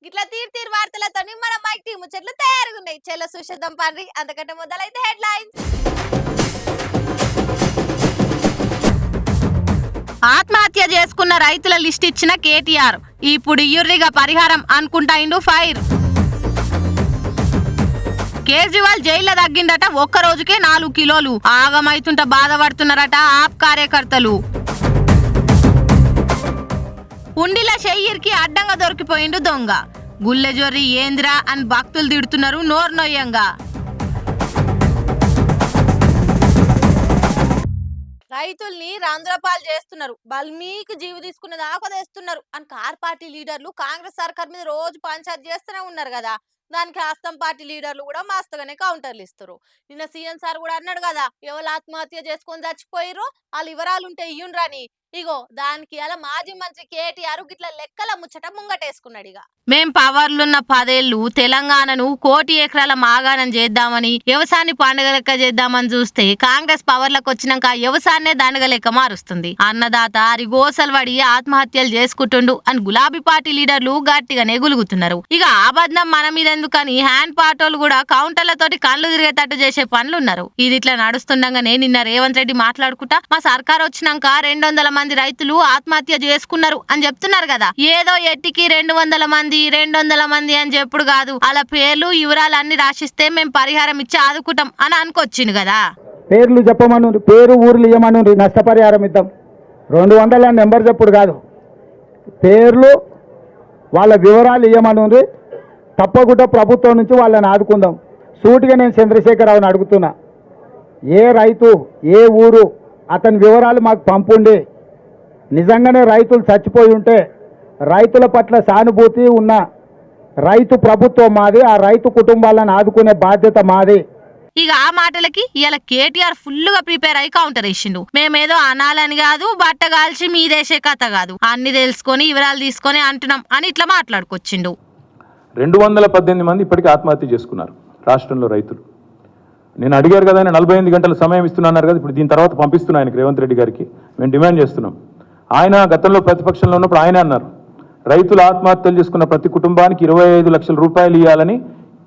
గిట్లా తీరు వార్తలతోని మన మైక్ టీం ముచ్చట్లు తయారుగున్నాయి. చెల్ల సుషిద్దాం పండ్రి. అంతకంటే మొదలైతే హెడ్లైన్స్. ఆత్మహత్య చేసుకున్న రైతుల లిస్ట్ ఇచ్చిన కేటీఆర్ ఇప్పుడు ఇయుర్రిగా పరిహారం అనుకుంటాయిండు ఫైర్. కేజ్రీవాల్ జైల్లో తగ్గిండట, ఒక్క రోజుకే 4 కిలోలు. ఆగమైతుంట బాధపడుతున్నారట ఆప్ కార్యకర్తలు. ఉండిల షెయ్యిర్కి అడ్డంగా దొరికిపోయిండు దొంగ. గుల్లెజొర్రి ఏంద్రా అని భక్తులు తిడుతున్నారు నోర్నొయ్యంగా. రైతుల్ని రాంధ్రపాలు చేస్తున్నారు, బల్మీకి జీవి తీసుకున్న దాపదేస్తున్నారు అని కార్ పార్టీ లీడర్లు కాంగ్రెస్ సర్కార్ మీద రోజు పంచాయతీ చేస్తూనే ఉన్నారు కదా. దానికి ఆస్తం పార్టీ లీడర్లు కూడా మస్తుగానే కౌంటర్లు ఇస్తారు. నిన్న సీఎం సార్ కూడా అన్నాడు కదా, ఎవరు ఆత్మహత్య చేసుకొని చచ్చిపోయిరో వాళ్ళ వివరాలు ఉంటే ఇయ్యుండ్రని. ఇగో దానికి అలా మాజీ మంత్రి కేటీఆర్ గిట్ల లెక్కల ముచ్చట ముంగటేసుకున్నాడు. ఇక మేం పవర్లున్న 10 ఏళ్లు తెలంగాణను 1 కోటి ఎకరాల మాగాణం చేద్దామని, వ్యవసాయాన్ని పండుగ లెక్క చేద్దామని చూస్తే కాంగ్రెస్ పవర్లకు వచ్చినాక వ్యవసాయాన్నే దండగ లెక్క మారుస్తుంది. అన్నదాత అరిగోసలు పడి ఆత్మహత్యలు చేసుకుంటుండు అని గులాబీ పార్టీ లీడర్లు గట్టిగానే గులుగుతున్నారు. ఇక ఆబద్ధం మన మీద ఎందుకని హ్యాండ్ పాటోలు కూడా కౌంటర్లతోటి కళ్ళు తిరిగేటట్టు చేసే పనులున్నారు. ఇది ఇట్లా నడుస్తుండగానే నిన్న రేవంత్ రెడ్డి మాట్లాడుకుంటా మా సర్కార్ వచ్చినాక 200 మంది రైతులు ఆత్మహత్య చేసుకున్నారు అని చెప్తున్నారు కదా. ఏదో ఎట్టికి 200 మంది అని చెప్పుడు కాదు, అలా పేర్లు వివరాలు అన్ని రాసిస్తే మేము పరిహారం ఇచ్చి ఆదుకుంటాం అని అనుకొచ్చింది కదా. పేర్లు చెప్పమను, పేరు ఊర్లు ఇవ్వమను, నష్టపరిహారం ఇద్దాం. 200 నెంబర్ చెప్పుడు కాదు, పేర్లు వాళ్ళ వివరాలు ఇవ్వమను. తప్పకుండా ప్రభుత్వం నుంచి వాళ్ళని ఆదుకుందాం. సూటిగా నేను చంద్రశేఖరరావుని అడుగుతున్నా, ఏ రైతు ఏ ఊరు అతని వివరాలు మాకు పంపుండి. నిజంగానే రైతులు చచ్చిపోయి ఉంటే రైతుల పట్ల సానుభూతి ఉన్న రైతు ప్రభుత్వం మాది, ఆ రైతు కుటుంబాలను ఆదుకునే బాధ్యత మాది. ఇక ఆ మాటలకి ఇలా కేటీఆర్ ఫుల్ గా ప్రిపేర్ అయి కౌంటర్ వేసిండు. మేమేదో అనాలని కాదు, బట్ట కాల్చి మీదేసే కథ కాదు, అన్ని తెలుసుకొని వివరాలు తీసుకొని అంటున్నాం అని ఇట్లా మాట్లాడుకొచ్చిండు. 218 మంది ఇప్పటికీ ఆత్మహత్య చేసుకున్నారు రాష్ట్రంలో రైతులు. నేను అడిగారు కదా, ఆయన 48 గంటల సమయం ఇస్తున్నారు కదా. ఇప్పుడు దీని తర్వాత పంపిస్తున్నా ఆయనకి, రేవంత్ రెడ్డి గారికి మేము డిమాండ్ చేస్తున్నాం. ఆయన గతంలో ప్రతిపక్షంలో ఉన్నప్పుడు ఆయన అన్నారు, రైతులు ఆత్మహత్యలు చేసుకున్న ప్రతి కుటుంబానికి 25 లక్షల రూపాయలు ఇవ్వాలని.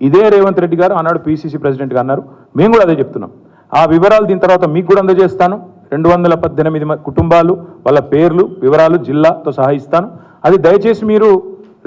ఇదే రేవంత్ రెడ్డి గారు ఆనాడు పిసిసి ప్రెసిడెంట్గా అన్నారు. మేము కూడా అదే చెప్తున్నాం. ఆ వివరాలు దీని తర్వాత మీకు కూడా అందజేస్తాను. 218 కుటుంబాలు, వాళ్ళ పేర్లు వివరాలు జిల్లాతో సహా ఇస్తాను. అది దయచేసి మీరు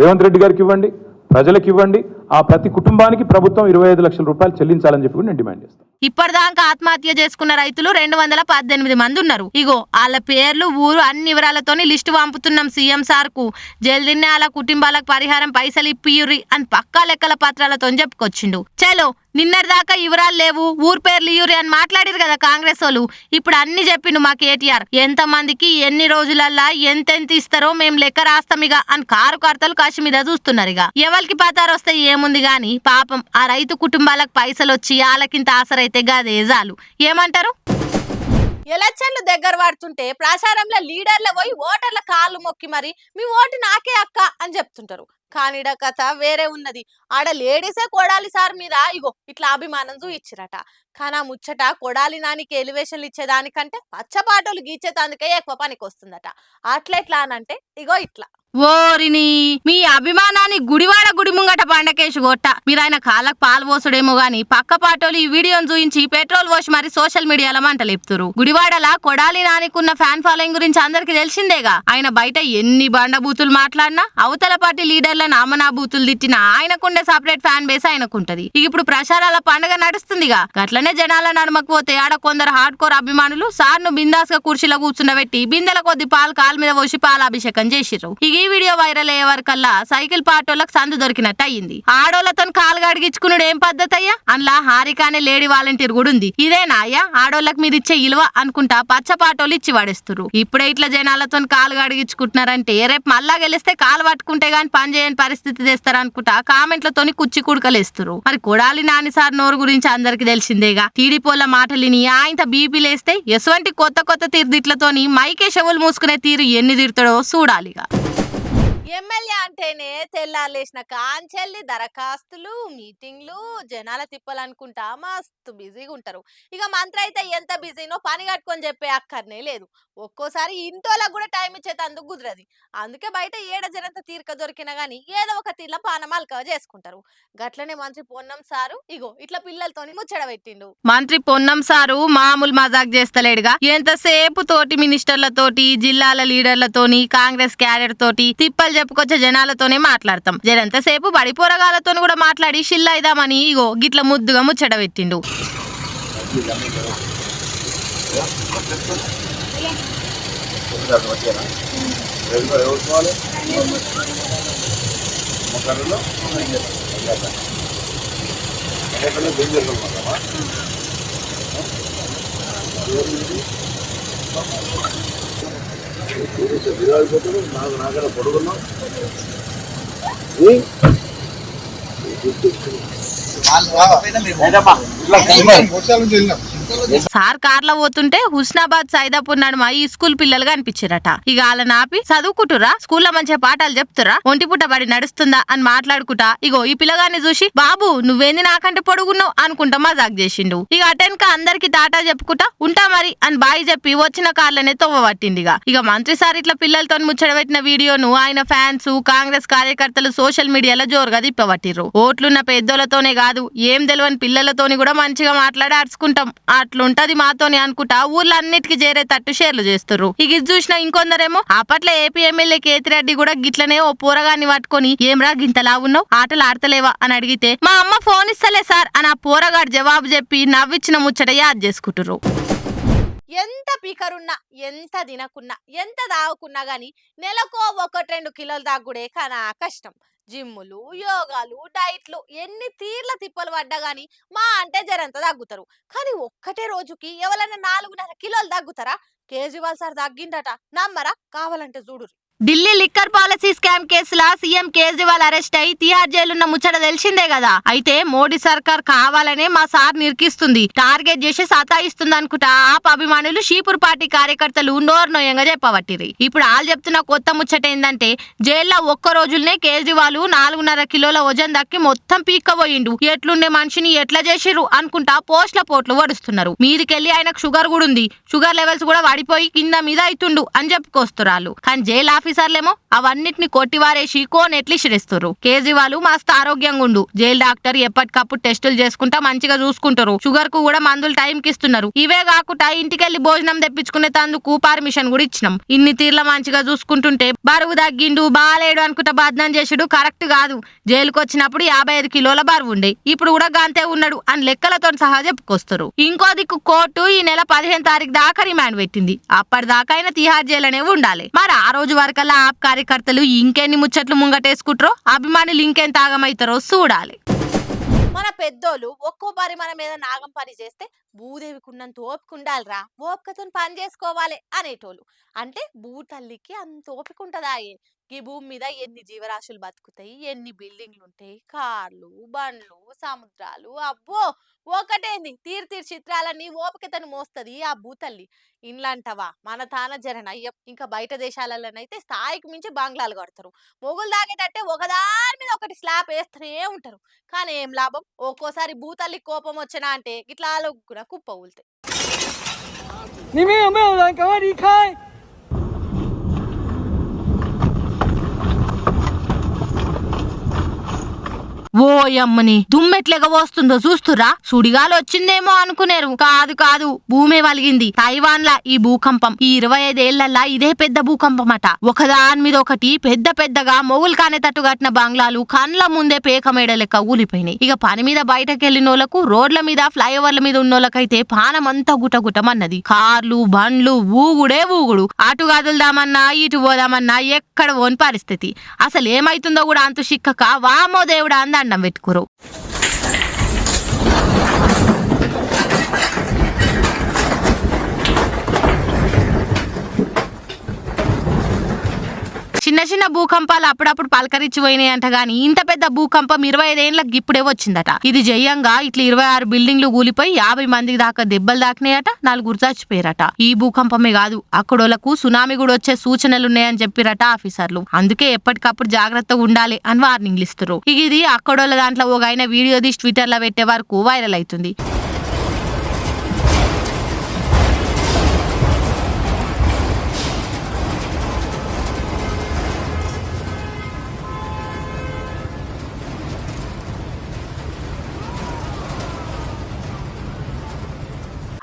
రేవంత్ రెడ్డి గారికి ఇవ్వండి, ప్రజలకు ఇవ్వండి. ఆ ప్రతి కుటుంబానికి ప్రభుత్వం 25 లక్షల రూపాయలు చెల్లించాలని చెప్పి నేను డిమాండ్ చేస్తాను. ఇప్పటిదాకా ఆత్మహత్య చేసుకున్న రైతులు 218 మంది ఉన్నారు. ఇగో వాళ్ళ పేర్లు ఊరు అన్ని వివరాలతోని లిస్టు పంపుతున్నాం సీఎం సార్ కు. జల్దిన్నే వాళ్ళ కుటుంబాలకు పరిహారం పైసలు ఇప్పియుర్రి అని పక్కా లెక్కల పత్రాలతో చెప్పుకొచ్చిండు. చలో నిన్నటిదాకా వివరాలు లేవు, ఊరు పేర్లు ఇయ్యురి అని మాట్లాడారు కదా కాంగ్రెస్ వాళ్ళు. ఇప్పుడు అన్ని చెప్పిండు మా కేటీఆర్. ఎంత మందికి ఎన్ని రోజులల్లా ఎంతెంత ఇస్తారో మేము లెక్క రాస్తామిగ అని కారు కర్తలు కాశీ మీద చూస్తున్నారు. ఇక ఎవరికి పతారు వస్తే ఏముంది గాని, పాపం ఆ రైతు కుటుంబాలకు పైసలు వచ్చి వాళ్ళకింత ఆసరైతే గదేజాలు. ఏమంటారు? ఎలక్షన్లు దగ్గర పడుతుంటే ప్రచారంలో లీడర్లు పోయి ఓటర్ల కాళ్ళు మొక్కి మరి మీ ఓటు నాకే అక్క అని చెప్తుంటారు. కానీ కథ వేరే ఉన్నది. ఆడ లేడీసే కొడాలి సార్ మీద ఇగో ఇట్లా అభిమానం చూయించిరట. కానీ ఆ ముచ్చట కొడాలి నానికి ఎలివేషన్లు ఇచ్చేదానికంటే పచ్చపాటోలు గీచేదానికే ఎక్కువ పనికి వస్తుందట. అట్లెట్లా అనంటే ఇగో ఇట్లా. ఓరిని మీ అభిమానాన్ని గుడివాడ గుడి ముంగట పండకేసి కొట్ట. మీరు ఆయన కాళ్ళకు పాలు పోసుడేమో గాని పక్క పాటోలు ఈ వీడియోను చూయించి పెట్రోల్ పోసి మరి సోషల్ మీడియాలో మంటలేపుతారు. గుడివాడలా కొడాలి నానికున్న ఫ్యాన్ ఫాలోయింగ్ గురించి అందరికి తెలిసిందేగా. ఆయన బయట ఎన్ని బండబూతులు మాట్లాడినా, అవతల పార్టీ లీడర్ల నామనా బూతులు తిట్టినా ఆయనకుండే సపరేట్ ఫ్యాన్ బేస్ ఆయనకుంటది. ఇప్పుడు ప్రచారాల పండుగ నడుస్తుందిగా. గట్లనే జనాల నడమకు పోతే ఆడ కొందరు హార్డ్ కోర్ అభిమానులు సార్ను బిందాస్ గా కుర్చీలో కూర్చుండబెట్టి బిందెల కొద్ది పాలు కాలు మీద పోసి పాలాభిషేకం చేసిర్రు. ఈ వీడియో వైరల్ అయ్యే వరకల్లా సైకిల్ పాటోళ్ళకి సందు దొరికినట్టు అయ్యింది. ఆడోళ్లతో కాలు గడిగించుకున్నాడు ఏం పద్ధతి అయ్యా? అందులో హారిక అనే లేడీ వాలంటీర్ కూడా ఉంది. ఇదేనా అయ్యా ఆడోళ్ళకి మీరు ఇచ్చే ఇలువ అనుకుంటా పచ్చ పాటోళ్ళు ఇచ్చి వాడేస్తున్నారు. ఇప్పుడే ఇట్లా జనాలతో కాలు గడిగించుకుంటున్నారంటే రేపు మళ్ళా గెలిస్తే కాలు పట్టుకుంటే గాని పని చేయని పరిస్థితి తెస్తారు అనుకుంటా కామెంట్లతోని కుచ్చి కుడకలేస్తున్నారు. మరి కొడాలి నాని సార్ నోరు గురించి అందరికి తెలిసిందేగా. టీడీపోల మాటలిని ఆయన బీపీ లేస్తే ఎటువంటి కొత్త తీరు దిట్లతోని మైకే షవులు మూసుకునే తీరు ఎన్ని తిరుతాడో చూడాలిగా. ఎమ్మెల్యే అంటేనే తెల్లారులేసిన కాంచెల్లి దరఖాస్తులు మీటింగ్లు జనాల తిప్పాలనుకుంటా మస్తు బిజీగా ఉంటారు. ఇక మంత్రి అయితే ఎంత బిజీనో పని కట్టుకొని చెప్పే అక్కర్నే లేదు. ఒక్కోసారి ఇంటోళ్ళకు కూడా టైం ఇచ్చేటందుకు కుదరది. అందుకే బయట ఏడ జనంత తీరిక దొరికినా గానీ ఏదో ఒక తీర్ల పానమాలక చేసుకుంటారు. గట్లనే మంత్రి పొన్నం సారు ఇగో ఇట్లా పిల్లలతోని ముచ్చట పెట్టిండు. మంత్రి పొన్నం సారు మామూలు మజాక్ చేస్తలేడుగా. ఎంతసేపు తోటి మినిస్టర్లతోటి జిల్లాల లీడర్లతోని కాంగ్రెస్ క్యాడర్ తోటి తిప్పలు చెప్పుకొచ్చే జనాలతోనే మాట్లాడతాం. జరంతసేపు బడి పోరగాలతో కూడా మాట్లాడి షిల్ అయిదామని ఇగో గిట్ల ముద్దుగా ముచ్చట పెట్టిండు. సార్ కార్లో పోతుంటే హుస్నాబాద్ సైదాపూర్ నడుమ ఈ స్కూల్ పిల్లలు కనిపించారట. ఇక వాళ్ళ నాపి చదువుకుంటురా స్కూల్లో మంచిగా పాఠాలు చెప్తురా ఒంటిపుట్ట బడి నడుస్తుందా అని మాట్లాడుకుంటా ఇగో ఈ పిల్లగాన్ని చూసి బాబు నువ్వేంది నాకంటే పొడుగున్నావు అనుకుంటా మజాక్ చేసిండు. ఇక అటెన్క అందరికి టాటా చెప్పుకుంటా ఉంటా మరి అని బాయి చెప్పి వచ్చిన కార్లనే తొవ్వబట్టింది. ఇక మంత్రి సార్ ఇట్లా పిల్లలతో ముచ్చటబెట్టిన వీడియోను ఆయన ఫ్యాన్స్ కాంగ్రెస్ కార్యకర్తలు సోషల్ మీడియాలో జోరుగా తిప్పబట్టిర్రు. ఓట్లున్న పెద్దోళ్ళతోనే కాదు ఏం తెలియని పిల్లలతోని కూడా మంచిగా మాట్లాడి అడుచుకుంటాం అట్లుంటది మాతోని అనుకుంటా ఊర్లో అన్నిటికీ చేరేటట్టు షేర్లు చేస్తుర్రు. ఇక ఇది చూసిన ఇంకొందరేమో అప్పట్లో ఏపీ ఎమ్మెల్యే కేతిరెడ్డి కూడా గిట్లనే ఓ పోరగాన్ని పట్టుకొని ఏమ్రా గింతలా ఉన్నావు ఆటలు ఆడతలేవా అని అడిగితే మా అమ్మ ఫోన్ ఇస్తలే సార్ అని ఆ పోరగాడు జవాబు చెప్పి నవ్విచ్చిన ముచ్చట యాద్ చేసుకుంటుర్రు. ఎంత పీకరున్నా ఎంత తినకున్నా ఎంత దాగుకున్నా గానీ నెలకో 1-2 కిలోలు దాగుడే కానా కష్టం. జిమ్ములు యోగాలు డైట్లు ఎన్ని తీర్ల తిప్పలు పడ్డా గానీ మా అంటే జరంత తగ్గుతారు. కానీ ఒక్కటే రోజుకి ఎవరైనా 4.5 కిలోలు తగ్గుతారా? కేజ్రీవాల్ సార్ తగ్గిండట నమ్మరా? కావాలంటే చూడు. ఢిల్లీ లిక్కర్ పాలసీ స్కామ్ కేసులా సీఎం కేజ్రీవాల్ అరెస్ట్ అయి తిహార్ జైలున్న ముచ్చట తెలిసిందే కదా. అయితే మోడీ సర్కార్ కావాలనే మా సార్ నిరికిస్తుంది టార్గెట్ చేసి సతాయిస్తుంది అనుకుంటా ఆప్ అభిమానులు షీపూర్ పార్టీ కార్యకర్తలు నోర్నోయంగా చెప్పబట్టిరి. ఇప్పుడు వాళ్ళు చెప్తున్న కొత్త ముచ్చట ఏందంటే జైల్లో ఒక్క రోజులనే కేజ్రీవాల్ 4.5 కిలోల వజన్ దక్కి మొత్తం పీక్కబోయిండు. ఎట్లుండే మనిషిని ఎట్లా చేసిర్రు అనుకుంటా పోస్ట్ల పోట్లు వడుస్తున్నారు. మీదికెళ్ళి ఆయనకు షుగర్ కూడా ఉంది. షుగర్ లెవెల్స్ కూడా పడిపోయి కింద మీద అవుతుండు అని చెప్పుకొస్తున్నారు. కానీ జైలు ఆఫీసర్లేమో అవన్నిటిని కొట్టివారేసి కోనెట్లు ఇసిరేస్తారు. కేజ్రీవాల్ మస్తు ఆరోగ్యంగా ఉండు జైలు డాక్టర్ ఎప్పటికప్పుడు టెస్టులు చేసుకుంటా మంచిగా చూసుకుంటారు. షుగర్ కు కూడా మందులు టైంకి ఇస్తున్నారు. ఇవే కాకుండా ఇంటికెళ్లి భోజనం తెప్పించుకునే తందుకు పర్మిషన్ కూడా ఇచ్చినాం. ఇన్ని తీర్ల మంచిగా చూసుకుంటుంటే బరువు తగ్గిండు బాలేడు అనుకుంటా బద్నాం చేసుడు కరెక్ట్ కాదు. జైలుకు వచ్చినప్పుడు 55 కిలోల బరువు ఉండే ఇప్పుడు కూడా గాంతే ఉన్నాడు అని లెక్కలతో సహా చెప్పుకొస్తారు. ఇంకో దిక్కు కోర్టు ఈ నెల 15 తారీఖు దాకా రిమాండ్ పెట్టింది. అప్పటిదాకా ఆయన తిహార్ జైలునే ఉండాలి. మరి ఆ రోజు వరకల్లా ఆప్ కార్యకర్తలు ఇంకెన్ని ముచ్చట్లు ముంగటేసుకుంటారో అభిమానులు ఇంకేం తాగమైతారో చూడాలి. మన పెద్దోళ్ళు ఒక్కోసారి మన మీద నాగం పని చేస్తే భూదేవికి ఉన్నంత ఓపిక ఉండాలిరా ఓపికతో పని చేసుకోవాలి అనేటోళ్ళు. అంటే భూతల్లికి అంత ఓపిక ఉంటదా? ఈ భూమి మీద ఎన్ని జీవరాశులు బతుకుతాయి ఎన్ని బిల్డింగ్లు ఉంటాయి కార్లు బండ్లు సముద్రాలు అబ్బో ఒకటేంది తీరు చిత్రాలన్నీ ఓపికతను మోస్తది ఆ భూతల్లి. ఇండ్లంటవా మన తాన జరనయ్యం ఇంకా బయట దేశాలలోనైతే స్థాయికి మించి బంగ్లాలు కడతారు. మొగులు దాగేటట్టే ఒకదాని మీద ఒకటి స్లాబ్ వేస్తూనే ఉంటారు. కానీ ఏం లాభం? ఒక్కోసారి భూతల్లి కోపం వచ్చినా అంటే ఇట్లా కూడా కుప్ప ఊలుతాయి. ఓ అమ్మని దుమ్మెట్లేగా వస్తుందో చూస్తురా సుడిగాలు వచ్చిందేమో అనుకునేరు. కాదు కాదు భూమే వలిగింది. తైవాన్ లా ఈ భూకంపం ఈ 25 ఏళ్లల్లా ఇదే పెద్ద భూకంపం అట. ఒకదాని మీద ఒకటి పెద్ద పెద్దగా మొగులు కానేటట్టు కట్టిన బంగ్లాలు కండ్ల ముందే పేక మేడ లెక్క ఊలిపోయినాయి. ఇక పని మీద బయటకు వెళ్లినోళ్లకు రోడ్ల మీద ఫ్లైఓవర్ల మీద ఉన్నోళ్ళకైతే పానమంతా గుటగుటమన్నది. కార్లు బండ్లు ఊగుడే ఊగుడు. అటు కదులుదామన్నా ఇటు పోదామన్నా ఎక్కడ పోని పరిస్థితి. అసలు ఏమైతుందో కూడా అంతు చిక్కక వామో దేవుడా అందండం పెట్టుకురు. చిన్న చిన్న భూకంపాలు అప్పుడప్పుడు పలకరించిపోయినాయి అంట గాని ఇంత పెద్ద భూకంపం 25 ఏళ్ళకి ఇప్పుడే వచ్చిందట. ఇది జయంగా ఇట్లా 26 బిల్డింగ్లు కూలిపోయి 50 మందికి దాకా దెబ్బలు దాకినాయట, 4 చచ్చిపోయారట. ఈ భూకంపమే కాదు అక్కడోళ్లకు సునామీ కూడా వచ్చే సూచనలున్నాయని చెప్పిరట ఆఫీసర్లు. అందుకే ఎప్పటికప్పుడు జాగ్రత్తగా ఉండాలి అని వార్నింగ్లు ఇస్తారు. ఇది అక్కడోళ్ళ దాంట్లో ఒక ఆయన వీడియో తీసి ట్విట్టర్ లో పెట్టే వరకు వైరల్ అవుతుంది.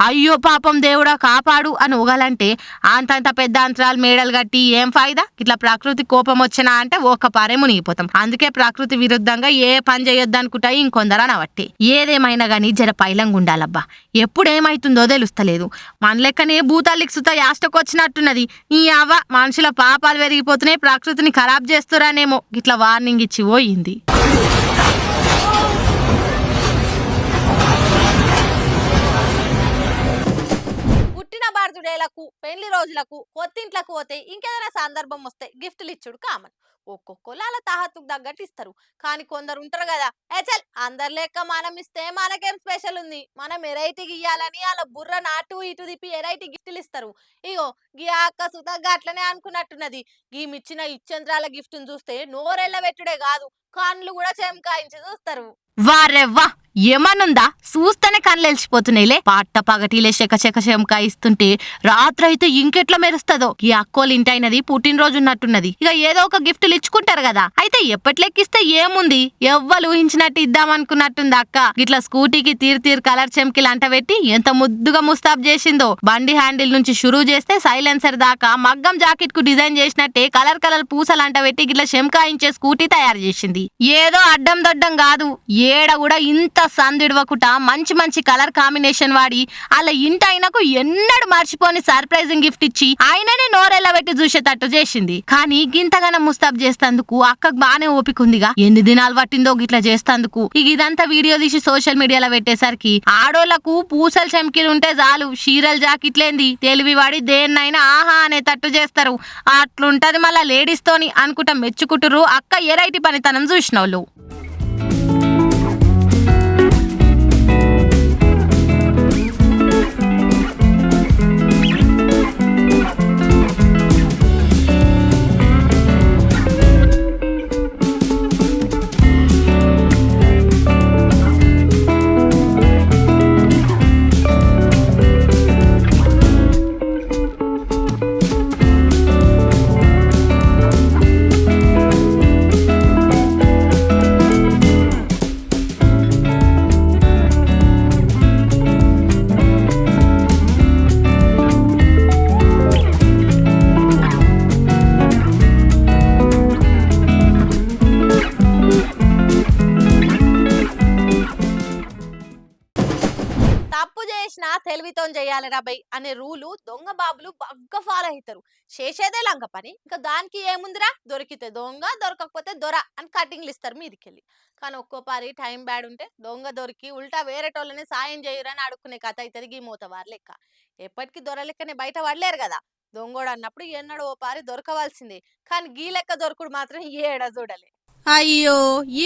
అయ్యో పాపం దేవుడా కాపాడు అని ఊగాలంటే అంతంత పెద్ద అంతరాలు మేడలు కట్టి ఏం ఫాయిదా? ఇట్లా ప్రకృతి కోపం వచ్చినా అంటే ఒక్క పారే మునిగిపోతాం. అందుకే ప్రకృతి విరుద్ధంగా ఏ పని చేయొద్దు అనుకుంటాయి ఇంకొందరు అనవట్టి. ఏదేమైనా గానీ జర పైలంగా ఉండాలబ్బా. ఎప్పుడేమైతుందో తెలుస్తలేదు. మన లెక్కనే భూతాలికి సుత యాష్టకొచ్చినట్టున్నది. ఈ అవ్వ మనుషుల పాపాలు పెరిగిపోతున్నాయి, ప్రకృతిని ఖరాబ్ చేస్తురానేమో ఇట్లా వార్నింగ్ ఇచ్చి పోయింది. బర్త్డేలకు, పెళ్లి రోజులకు, కొత్తింట్లకు పోతే ఇంకేదైనా సందర్భం వస్తే గిఫ్ట్లు ఇచ్చుడు కామన్. ఒక్కొక్కరు అలా తాహతుకు తగ్గట్టు ఇస్తారు. కానీ కొందరు ఉంటారు కదా, చల్ అందరు లెక్క మనం ఇస్తే మనకేం స్పెషల్ ఉంది, మనం వెరైటీకి ఇయ్యాలని అలా బుర్ర నాటు ఇటు తిప్పి వెరైటీ గిఫ్ట్లు ఇస్తారు. ఇగో గీ అక్క సుతగ్గా అట్లనే అనుకున్నట్టున్నది. గీమిచ్చిన ఇచ్చంద్రాల గిఫ్ట్ని చూస్తే నోరెళ్ళ పెట్టుడే కాదు, కళ్ళు కూడా చెమకాయించి చూస్తారు. వారెవ్వా ఏమనుందా? చూస్తేనే కళ్ళెలిసిపోతున్నాయిలే. పాట పగటిలే చెక చెమకా ఇస్తుంటే రాత్రైతే ఇంకెట్లా మెరుస్తుందో. ఈ అక్కోలు ఇంటైనది పుట్టినరోజు ఉన్నట్టున్నది. ఇక ఏదో ఒక గిఫ్ట్లు ఇచ్చుకుంటారు కదా. అయితే ఎప్పట్లెక్కిస్తే ఏముంది, ఎవ్వరు ఊహించినట్టు ఇద్దామనుకున్నట్టుంది అక్క. ఇట్లా స్కూటీకి తీరు కలర్ చెమ్కిలు అంట పెట్టి ఎంత ముద్దుగా ముస్తాబ్ చేసిందో. బండి హ్యాండిల్ నుంచి షురూ చేస్తే సైలెన్సర్ దాకా మగ్గం జాకెట్ కు డిజైన్ చేసినట్టే కలర్ పూసలు అంట పెట్టి ఇట్లా చెమకాయించే స్కూటీ తయారు చేసింది. ఏదో అడ్డం దొడ్డం కాదు, ఏడ కూడా ఇంత సందిడవకుట మంచి కలర్ కాంబినేషన్ వాడి అలా ఇంటి ఆయనకు ఎన్నడూ మర్చిపోని సర్ప్రైజింగ్ గిఫ్ట్ ఇచ్చి ఆయననే నోరెళ్ళ పెట్టి చూసేటట్టు చేసింది. కానీ గింతగానం ముస్తాబ్ చేస్తందుకు అక్కకు బానే ఓపికందిగా. ఎన్ని దినాలు పట్టిందో గిట్లా చేస్తందుకు. ఇదంతా వీడియో తీసి సోషల్ మీడియాలో పెట్టేసరికి ఆడోళ్లకు పూసలు చెమ్కిలు ఉంటే చాలు, షీరల్ జాకెట్లేంది తెలివి వాడి దేన్నైనా ఆహా అనేటట్టు చేస్తారు. అట్లుంటది మళ్ళా లేడీస్ తోని అనుకుంటా మెచ్చుకుంటురు అక్క ఎరైటీ పనితనం చూసినోళ్ళు. తెలివితో చేయాలి రాబై అనే రూలు దొంగ బాబులు బాగా ఫాలో అవుతారు. చేసేదే లంక పని, ఇంకా దానికి ఏముందిరా, దొరికితే దొంగ దొరకకపోతే దొర అని కటింగ్లు ఇస్తారు మీదికెళ్ళి. కానీ ఒక్కోపారి టైం బ్యాడ్ ఉంటే దొంగ దొరికి ఉల్టా వేరేటోళ్ళని సాయం చేయరని అడుక్కునే కథ అవుతుంది గీ మూతవారు లెక్క. ఎప్పటికీ దొర లెక్కనే బయట పడలేరు కదా. దొంగోడు అన్నప్పుడు ఎన్నడూ ఓ పారి దొరకవలసిందే. కానీ గీ లెక్క దొరకుడు మాత్రం ఏడ చూడలే. అయ్యో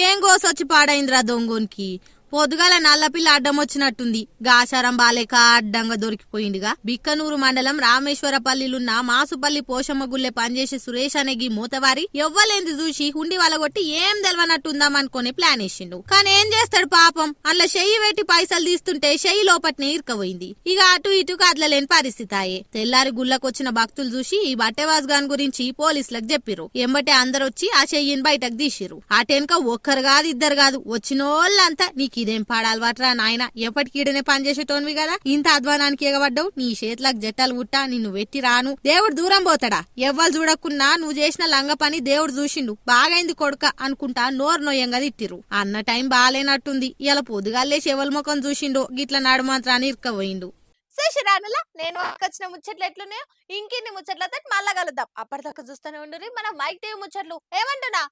ఏం గోసొచ్చి పాడైందిరా దొంగోనికి. పొద్దుగాల నల్లపిల్ల అడ్డం వచ్చినట్టుంది. గాచారం బాలేక అడ్డంగా దొరికిపోయిందిగా. బిక్కనూరు మండలం రామేశ్వరపల్లిలున్న మాసుపల్లి పోషమ్మ గుల్లె పనిచేసే సురేష్ అనే గీ మూతవారి ఎవ్వలేంది చూసి హుండి వలగొట్టి ఏం తెలవనట్టుందాం అనుకుని ప్లాన్ వేసిండు. కానీ ఏం చేస్తాడు పాపం, అట్లా చెయ్యి పెట్టి పైసలు తీస్తుంటే చెయ్యి లోపట్నే ఇరుకపోయింది. ఇక అటు ఇటు కదలలేని పరిస్థితి అయ్యే. తెల్లారి గుళ్ళకొచ్చిన భక్తులు చూసి ఈ బట్టెవాస్ గాన్ గురించి పోలీసులకు చెప్పిరు. ఎంబటే అందరొచ్చి ఆ చెయ్యిని బయటకు తీసిరు. అటెనక ఒక్కరు కాదు ఇద్దరు కాదు, వచ్చినోళ్ళంతా నీకు ఇదేం పాడాలవాట్రా నాయన, ఎప్పటికీడనే పనిచేసేటోనివి కదా, ఇంత అధ్వానానికి ఎగబడ్డావు, నీ చేతులకు జట్టాలు ముట్టా, నిన్ను వెట్టి రాను, దేవుడు దూరం పోతాడా, ఎవ్వరు చూడకున్నా నువ్వు చేసిన లంగ పని దేవుడు చూసిండు, బాగైంది కొడుక అనుకుంటా నోరు నొయ్యంగా తిట్టిరు. అన్న టైం బాగాలేనట్టుంది. ఇలా పొద్దుగాలే చెవల ముఖం చూసిండో గిట్ల నాడుమాత్రాన్ని ఇరుకపోయిండు. శశిరానులా నేను వచ్చిన ముచ్చట్లు ఎట్లున్నాయో ఇంకిన్ని ముచ్చట్లతో మళ్ళా కలుద్దాం. అప్పటిదాకా చూస్తూనే ఉండు మన మైక్ టీవీ ముచ్చట్లు. ఏమంటున్నా